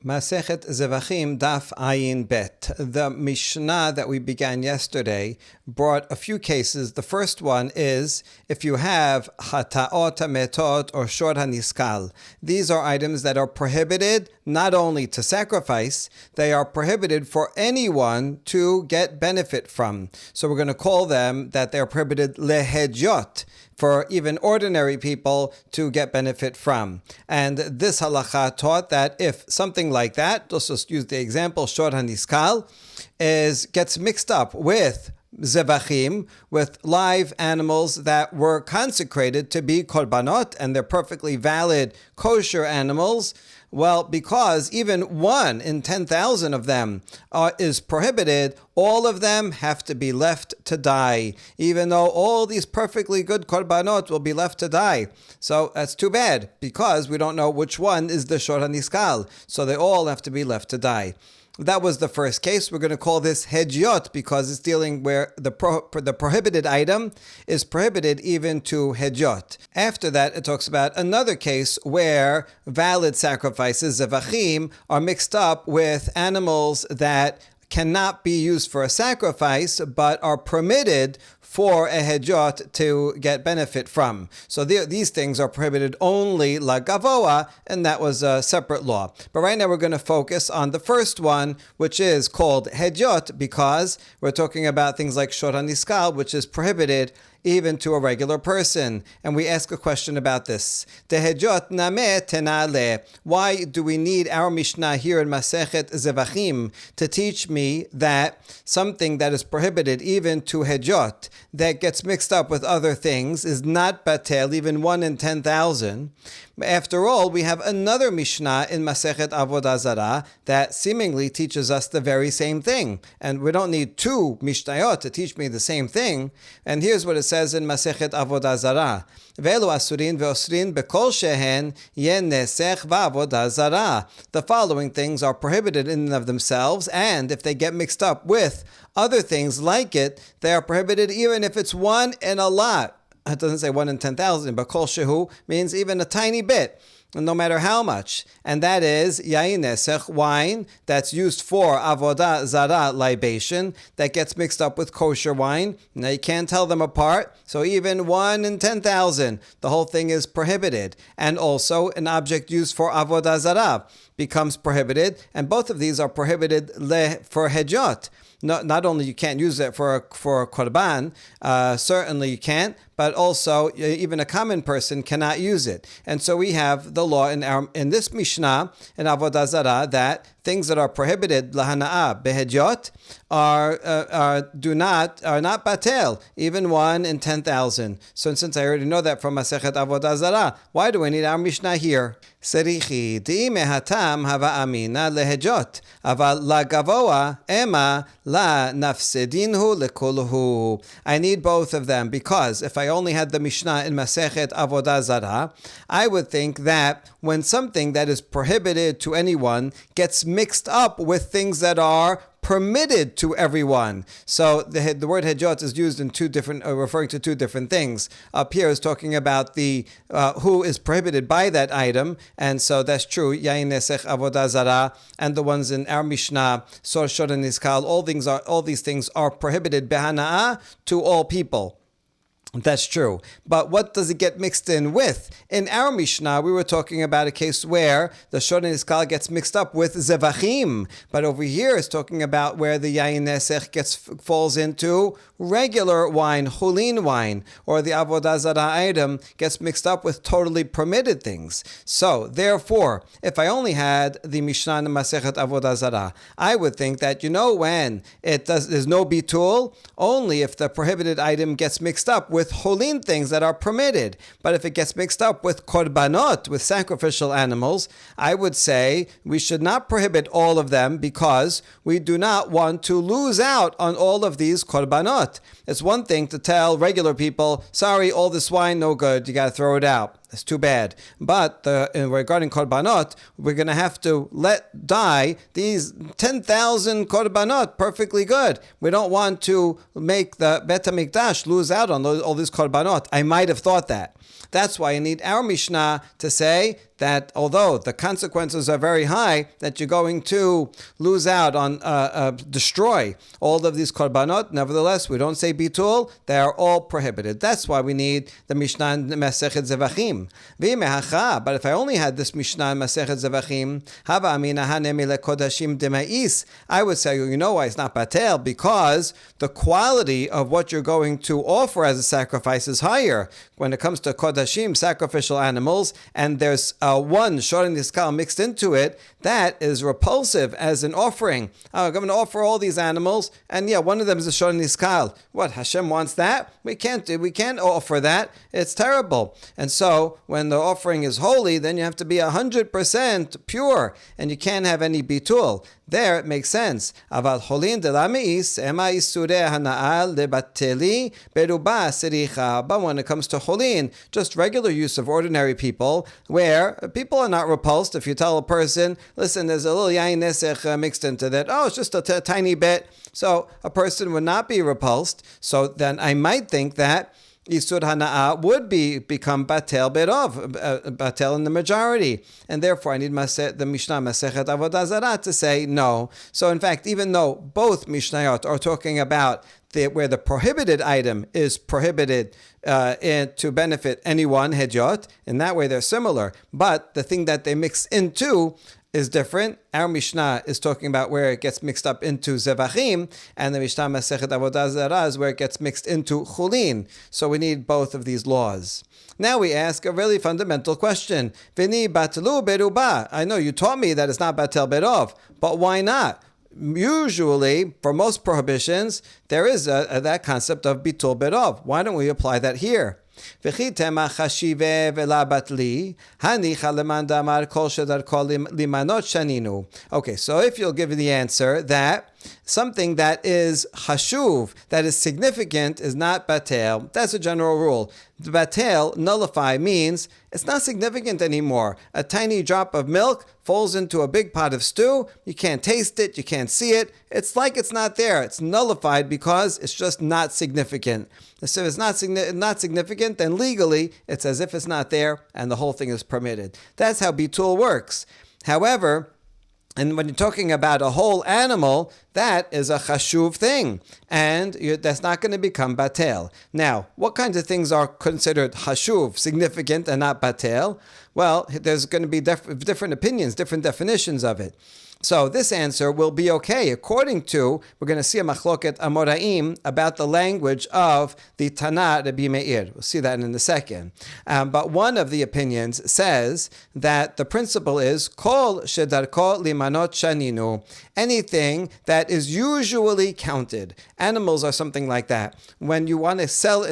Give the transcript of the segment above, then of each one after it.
Masechet Zevaḥim Daf Ayin Bet. The Mishnah that we began yesterday brought a few cases. The first one is if you have Hataot HaMetot or Shor HaNiskal. These are items that are prohibited not only to sacrifice, they are prohibited for anyone to get benefit from. So we're going to call them that they're prohibited lehejot, for even ordinary people to get benefit from. And this halacha taught that if something like that, let's just use the example, Shor HaNiskal, gets mixed up with Zevaḥim, with live animals that were consecrated to be korbanot, and they're perfectly valid kosher animals, well, because even 1 in 10,000 of them is prohibited, all of them have to be left to die, even though all these perfectly good korbanot will be left to die. So that's too bad, because we don't know which one is the Shor HaNiskal, so they all have to be left to die. That was the first case. We're going to call this hedjot because it's dealing where the prohibited item is prohibited even to hedjot. After that, it talks about another case where valid sacrifices, zevaḥim, are mixed up with animals that cannot be used for a sacrifice but are permitted for a hedjot to get benefit from. So these things are prohibited only la gavoa, and that was a separate law. But right now we're going to focus on the first one, which is called hedjot, because we're talking about things like Shor HaNiskal, which is prohibited even to a regular person. And we ask a question about this. Tehejot name tenale. Why do we need our Mishnah here in Masechet Zevaḥim to teach me that something that is prohibited even to hedjot, that gets mixed up with other things, is not batel, even 1 in 10,000? After all, we have another Mishnah in Masechet Avodah Zarah that seemingly teaches us the very same thing. And we don't need 2 Mishnayot to teach me the same thing. And here's what it says in Masechet Avodah Zarah. Ve'elu asurin ve'osrin bekol shehen yen nesech va'avodah zarah. The following things are prohibited in and of themselves, and if they get mixed up with other things like it, they are prohibited even if it's 1 in a lot. It doesn't say 1 in 10,000, but kol shehu means even a tiny bit, no matter how much. And that is yayin nesech, wine that's used for avodah zarah libation, that gets mixed up with kosher wine. Now you can't tell them apart. So even 1 in 10,000, the whole thing is prohibited. And also an object used for avodah zarah becomes prohibited. And both of these are prohibited for hedjot. Not only you can't use it for a korban, certainly you can't, but also even a common person cannot use it. And so we have the law in this Mishnah in Avodah Zarah that things that are prohibited lahana'ah behedjot are not batel, even 1 in 10,000. So since I already know that from Masechet Avodah Zarah, why do we need our Mishnah here? Serichi di mehatam hava amina lehejot, aval la gavoa ema la nafsedinhu lekulhu. I need both of them because if I only had the Mishnah in Masechet Avodah Zarah, I would think that when something that is prohibited to anyone gets mixed up with things that are permitted to everyone. So the word hedjot is used in 2 different, referring to 2 different things. Up here is talking about the who is prohibited by that item, and so that's true. Yayin nesech avodah zarah, and the ones in our Mishnah, Shor HaNiskal, all these things are prohibited behana'ah to all people. That's true. But what does it get mixed in with? In our Mishnah, we were talking about a case where the Shor HaNiskal gets mixed up with zevaḥim. But over here it's talking about where the yayin nesech falls into regular wine, chulin wine, or the avodah zarah item gets mixed up with totally permitted things. So, therefore, if I only had the Mishnah in Masechet Avodah Zarah, I would think that, when there's no bitul, only if the prohibited item gets mixed up with cholin things that are permitted. But if it gets mixed up with korbanot, with sacrificial animals, I would say we should not prohibit all of them because we do not want to lose out on all of these korbanot. It's one thing to tell regular people, sorry, all this wine, no good, you got to throw it out. It's too bad. But regarding korbanot, we're going to have to let die these 10,000 korbanot, perfectly good. We don't want to make the Bet HaMikdash lose out on all these korbanot. I might have thought that. That's why I need our Mishnah to say that although the consequences are very high, that you're going to lose out on, destroy all of these korbanot. Nevertheless, we don't say bitul. They are all prohibited. That's why we need the Mishnah in Masechet Zevaḥim. But if I only had this Mishnah in Masechet Zevaḥim, hava amina hanemi lekodashim demais, I would say, you know why it's not batel? Because the quality of what you're going to offer as a sacrifice is higher. When it comes to kodashim, sacrificial animals, and there's one shorin niskal mixed into it, that is repulsive as an offering. I'm going to offer all these animals, and one of them is a shorin niskal. What, Hashem wants that? We can't offer that. It's terrible. And so when the offering is holy, then you have to be 100% pure, and you can't have any bitul. There it makes sense. Aval cholin de la meis ema isureh hanaal lebateli beruba sericha. But when it comes to cholin, just regular use of ordinary people, where people are not repulsed. If you tell a person, listen, there's a little yain nesech mixed into that. Oh, it's just a tiny bit. So a person would not be repulsed. So then I might think that Isur Hana'ah would become Batel Berov, Batel in the majority. And therefore I need the Mishnah Masechet Avodah Zarah to say no. So in fact, even though both Mishnayot are talking about where the prohibited item is prohibited to benefit anyone, Hedyot, in that way they're similar. But the thing that they mix into is different. Our Mishnah is talking about where it gets mixed up into Zevaḥim, and the Mishnah Masechet Avodah Zarah is where it gets mixed into Chulin. So we need both of these laws. Now we ask a really fundamental question. Vini batlu beruba. I know you taught me that it's not batel berov, but why not? Usually, for most prohibitions, there is that concept of bitul berov. Why don't we apply that here? Okay, so if you'll give the answer that something that is hashuv, that is significant, is not batel, that's a general rule. The batel, nullify, means it's not significant anymore. A tiny drop of milk falls into a big pot of stew. You can't taste it. You can't see it. It's like it's not there. It's nullified because it's just not significant. So if it's not significant, then legally it's as if it's not there and the whole thing is permitted. That's how bitul works. However, and when you're talking about a whole animal, that is a chashuv thing, and that's not going to become batel. Now, what kinds of things are considered chashuv, significant, and not batel? Well, there's going to be different opinions, different definitions of it. So this answer will be okay according to, we're going to see a machloket amoraim about the language of the Tana Rabbi Meir. We'll see that in a second. But one of the opinions says that the principle is kol shedarko limanot shaninu. Anything that is usually counted. Animals are something like that. When you want to sell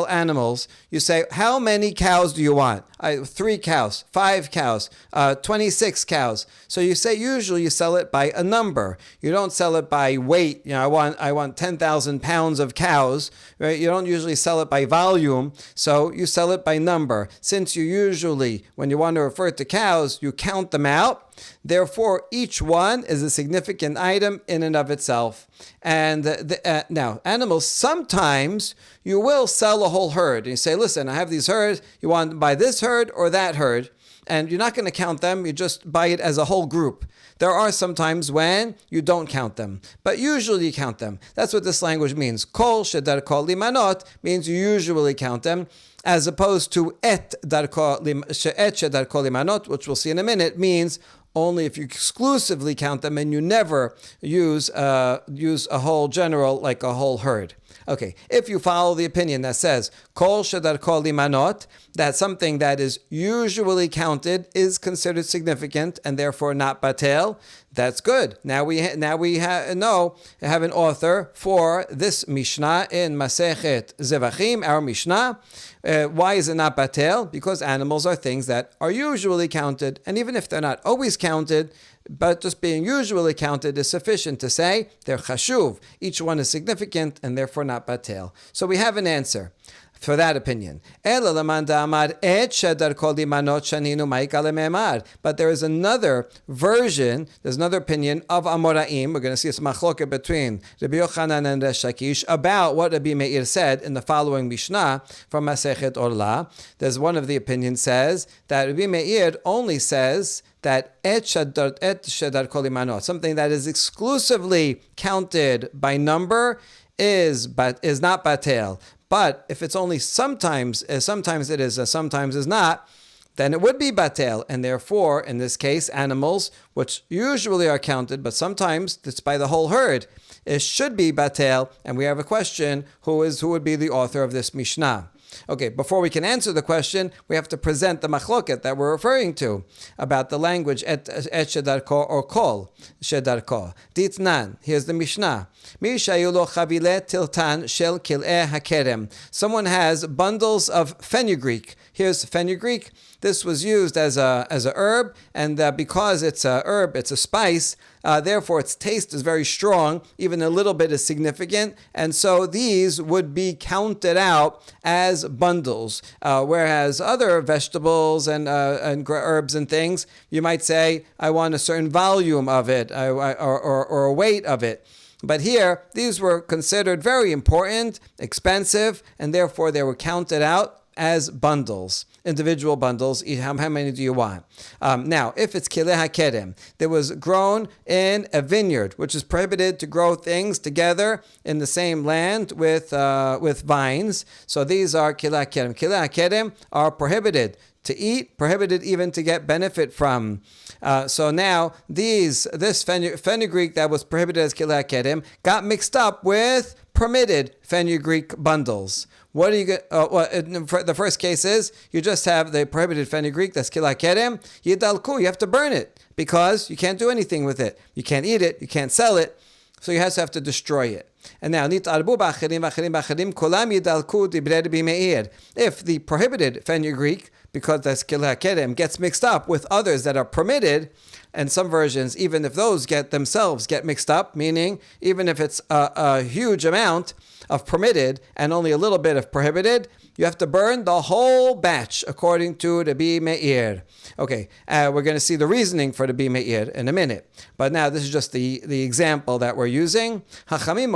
animals, you say, how many cows do you want? 3 cows, 5 cows, 26 cows. So you say usually you sell it by a number. You don't sell it by weight. I want 10,000 pounds of cows. Right? You don't usually sell it by volume. So you sell it by number. Since you usually, when you want to refer to cows, you count them out. Therefore, each one is a significant item in and of itself. And now, animals, sometimes you will sell a whole herd. And you say, listen, I have these herds. You want to buy this herd or that herd? And you're not going to count them. You just buy it as a whole group. There are some times when you don't count them, but usually you count them. That's what this language means. Kol shedar kol limanot means you usually count them, as opposed to et shedar kol limanot, which we'll see in a minute, means only if you exclusively count them and you never use a whole general, like a whole herd. Okay, if you follow the opinion that says kol shedar kol limanot, that something that is usually counted is considered significant and therefore not batel, that's good. Now we have an author for this Mishnah in Masechet Zevaḥim, our Mishnah. Why is it not batel? Because animals are things that are usually counted, and even if they're not always counted, but just being usually counted is sufficient to say they're chashuv. Each one is significant and therefore not batel. So we have an answer. for that opinion. But there is another version, there's another opinion of Amoraim. We're going to see some machloket between Rabbi Yochanan and Resh Lakish about what Rabbi Meir said in the following Mishnah from Masechet Orla. There's one of the opinions says that Rabbi Meir only says that et shedar kol imanot, something that is exclusively counted by number, is not batel. But if it's only sometimes it is, sometimes is not, then it would be batel. And therefore, in this case, animals, which usually are counted, but sometimes it's by the whole herd, it should be batel. And we have a question, who would be the author of this Mishnah? Okay, before we can answer the question, we have to present the machloket that we're referring to about the language et shedarko or kol shedarko. Ditnan, here's the Mishnah. Mi shayulo chavile tiltan shel kil'eh hakerem. Someone has bundles of fenugreek. Here's fenugreek. This was used as a herb, and because it's a herb, it's a spice, therefore its taste is very strong, even a little bit is significant, and so these would be counted out as bundles, whereas other vegetables and herbs and things, you might say, I want a certain volume of it, or a weight of it. But here, these were considered very important, expensive, and therefore they were counted out as bundles, individual bundles. How many do you want? Now, if it's kileh hakerem, that was grown in a vineyard, which is prohibited to grow things together in the same land with vines. So these are kileh hakerem. Kileh hakerem are prohibited to eat, prohibited even to get benefit from. So now this fenugreek that was prohibited as kileh hakerem got mixed up with permitted fenugreek bundles. What do you get? The first case is you just have the prohibited fenugreek, that's kileh hakerem. Yidalku, you have to burn it because you can't do anything with it. You can't eat it, you can't sell it, so you have to destroy it. And now, if the prohibited fenugreek, because that's kileh hakerem, gets mixed up with others that are permitted, and some versions, even if those get mixed up, meaning even if it's a huge amount of permitted and only a little bit of prohibited, you have to burn the whole batch according to Rabbi Meir. Okay, we're going to see the reasoning for Rabbi Meir in a minute. But now this is just the example that we're using. Chamim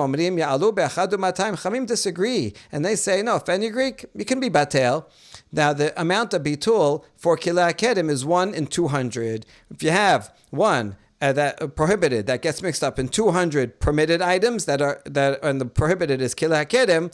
disagree, and they say, no, fenugreek, it can be batel. Now, the amount of bitul for kileh hakerem is 1 in 200. If you have one that prohibited that gets mixed up in 200 permitted items and the prohibited is kileh hakerem,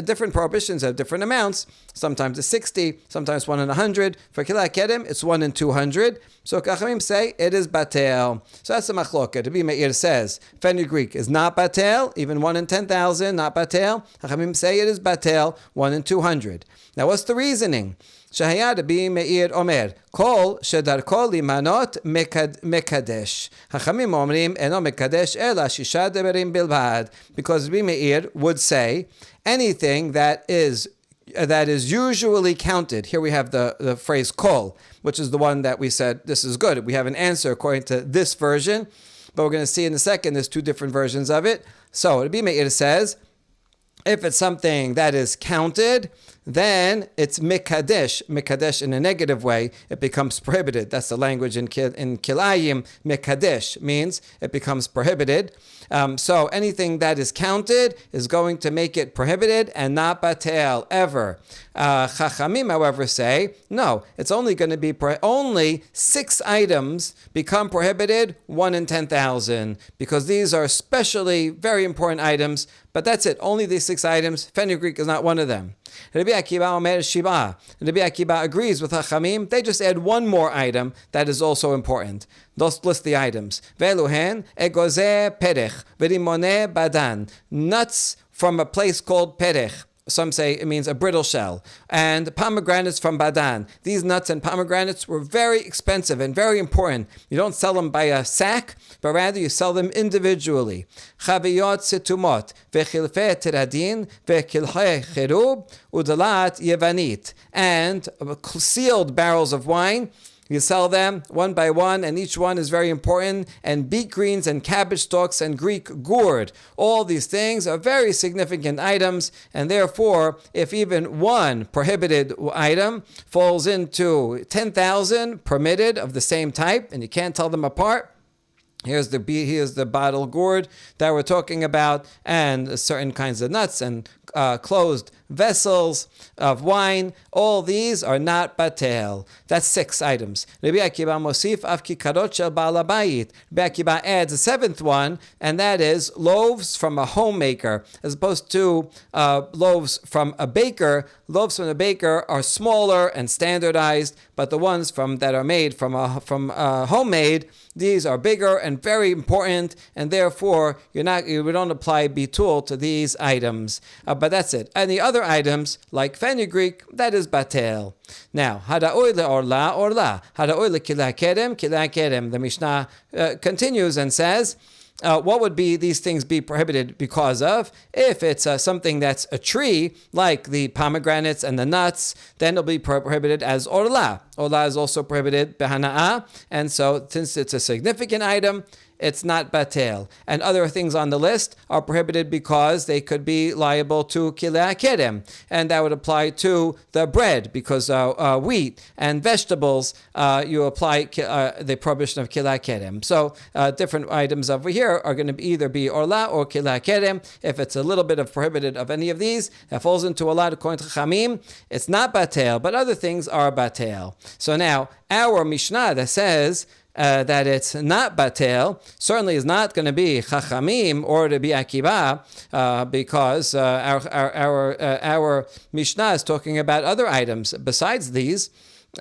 different prohibitions have different amounts. Sometimes it's 60, sometimes 1 in 100. For kileh hakerem, it's 1 in 200. So Chachamim say it is batel. So that's the machloket. Rabbi Meir says fenugreek is not batel, even 1 in 10,000, not batel. Chachamim say it is batel, 1 in 200. Now what's the reasoning? Shahaya Rabbi Meir Omer, Kol shedarko limanot mekadesh. Hachamim omrim eno mekadesh ela shisha deberim bilbad. Because Rabbi Meir would say anything that is usually counted. Here we have the phrase kol, which is the one that we said this is good. We have an answer according to this version, but we're going to see in a second there's two different versions of it. So Rabbi Meir says, if it's something that is counted, then it's mekadesh. Mekadesh in a negative way, it becomes prohibited. That's the language in Kilayim. Mekadesh means it becomes prohibited. So anything that is counted is going to make it prohibited and not batel ever. Chachamim, however, say, no, it's only going to be only 6 items become prohibited, 1 in 10,000, because these are especially very important items, but that's it, only these 6 items. Fenugreek is not one of them. Rabbi Akiva Omer Shiba. Rabbi Akiva agrees with Chachamim. They just add one more item that is also important. They'll list the items. Ve'eluhen egoze perech v'rimone badan. Nuts from a place called perech. Some say it means a brittle shell. And pomegranates from Badan. These nuts and pomegranates were very expensive and very important. You don't sell them by a sack, but rather you sell them individually. Chaviyot situmot, vechilfe tiradin, vechilche cherub, udalat yevanit. And sealed barrels of wine, You sell them one by one, and each one is very important. And beet greens and cabbage stalks and Greek gourd. All these things are very significant items, and therefore, if even one prohibited item falls into 10,000 permitted of the same type, and you can't tell them apart, here's the bottle gourd that we're talking about, and certain kinds of nuts and closed vessels of wine. All these are not batel. That's 6 items. Rabbi Akiva mosif av kikarot shel baal habayit. Rabbi Akiva adds a 7th one, and that is loaves from a homemaker, as opposed to loaves from a baker. Loaves from a baker are smaller and standardized, but the ones that are made from homemade, these are bigger and very important, and therefore we don't apply bitul to these items. But that's it. And the other items, like fenugreek, that is batel. Now, hada'oi le'orla, orla. Hada'oi le'kila kerem, kila kerem. The Mishnah continues and says, what would these things be prohibited because of? If it's something that's a tree, like the pomegranates and the nuts, then it'll be prohibited as orla. Orla is also prohibited behana'ah, and so since it's a significant item, it's not batel. And other things on the list are prohibited because they could be liable to kilei kerem, and that would apply to the bread, because wheat and vegetables, you apply the prohibition of kilei kerem. So different items over here are going to either be orla or kilei kerem. If it's a little bit of prohibited of any of these, that falls into orla according to Chachamim, it's not batel, but other things are batel. So now, our Mishnah that says that it's not batel certainly is not going to be Chachamim or Rabbi Akiva, because our Mishnah is talking about other items besides these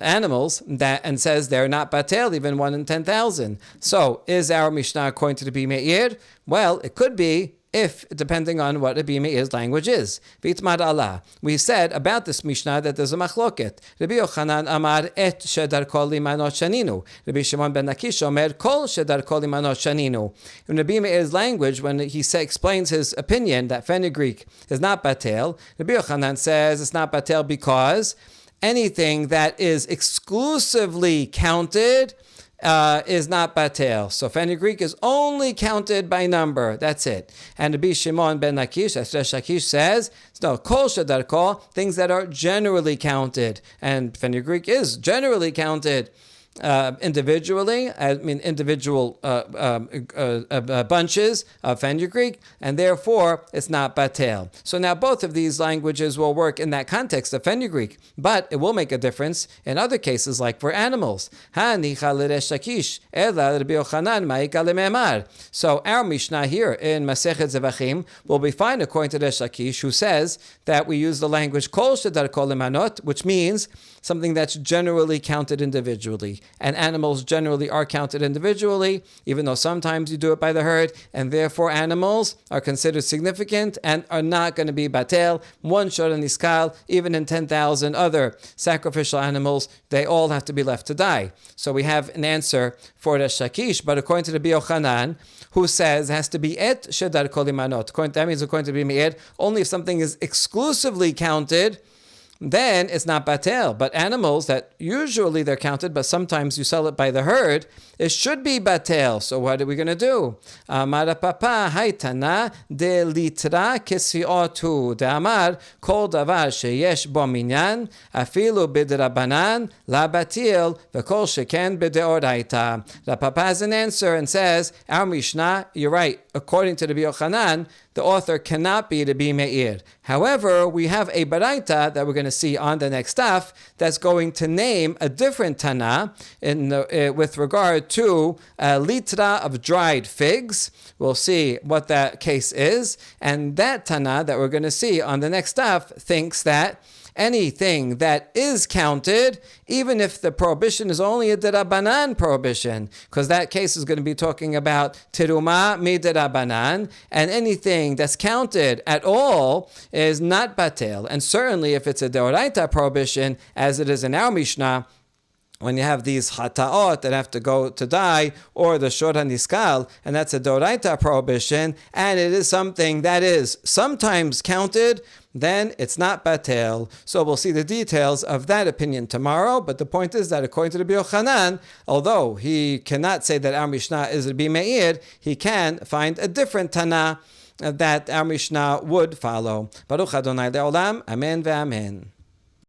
animals, and says they're not batel, even 1 in 10,000. So is our Mishnah going to be Meir? Well, it could be, if depending on what Rabbi Meir's language is. V'itmad Allah. We said about this Mishnah that there's a machloket. Rabbi Yochanan amar et shedarko limanot shaninu. Rabbi Shimon ben Lakish omer kol shedarko limanot shaninu. In Rabbi Meir's language, when he explains his opinion that fenugreek is not batel, Rabbi Yochanan says it's not batel because anything that is exclusively counted is not batel. So fenugreek is only counted by number. That's it. And Rabbi Shimon ben Lakish, as Lakish says, no, kol shedarko, things that are generally counted. And fenugreek is generally counted individually, individual bunches of fenugreek, and therefore it's not batel. So now both of these languages will work in that context of fenugreek, but it will make a difference in other cases, like for animals. So our Mishnah here in Masechet Zevaḥim will be fine according to Resh Lakish, who says that we use the language kol shedarko lemanot, which means something that's generally counted individually. And animals generally are counted individually, even though sometimes you do it by the herd, and therefore animals are considered significant and are not going to be batel. One shor niskal, even in 10,000 other sacrificial animals, they all have to be left to die. So we have an answer for Resh Lakish, but according to Rabbi Yochanan, who says it has to be et shedarko limanot. That means according to Rabbi Meir, only if something is exclusively counted, then it's not batel. But animals that usually they're counted, but sometimes you sell it by the herd, it should be batel. So what are we going to do? Amar papa haytana de litra kesiotu de amar kol davar sheyesh bo minyan afilu bidrabanan la batil v'kol sheken b'deoraita. The papa has an answer and says, our Mishnah, you're right. According to Rabbi Yochanan, the author cannot be Rabbi Meir. However, we have a baraita that we're going to see on the next daf that's going to name a different Tana with regard to a litra of dried figs. We'll see what that case is. And that Tana that we're going to see on the next daf thinks that anything that is counted, even if the prohibition is only a derabanan prohibition, because that case is going to be talking about teruma miderabanan, and anything that's counted at all is not batel. And certainly if it's a deoraita prohibition, as it is in our Mishnah, when you have these hata'ot that have to go to die, or the shor haniskal, and that's a doraita prohibition, and it is something that is sometimes counted, then it's not batel. So we'll see the details of that opinion tomorrow, but the point is that according to the Rabbi Yochanan, although he cannot say that our Mishnah is Rabbi Meir, he can find a different Tana that our Mishnah would follow. Baruch Adonai Le'olam, Amen ve'amen.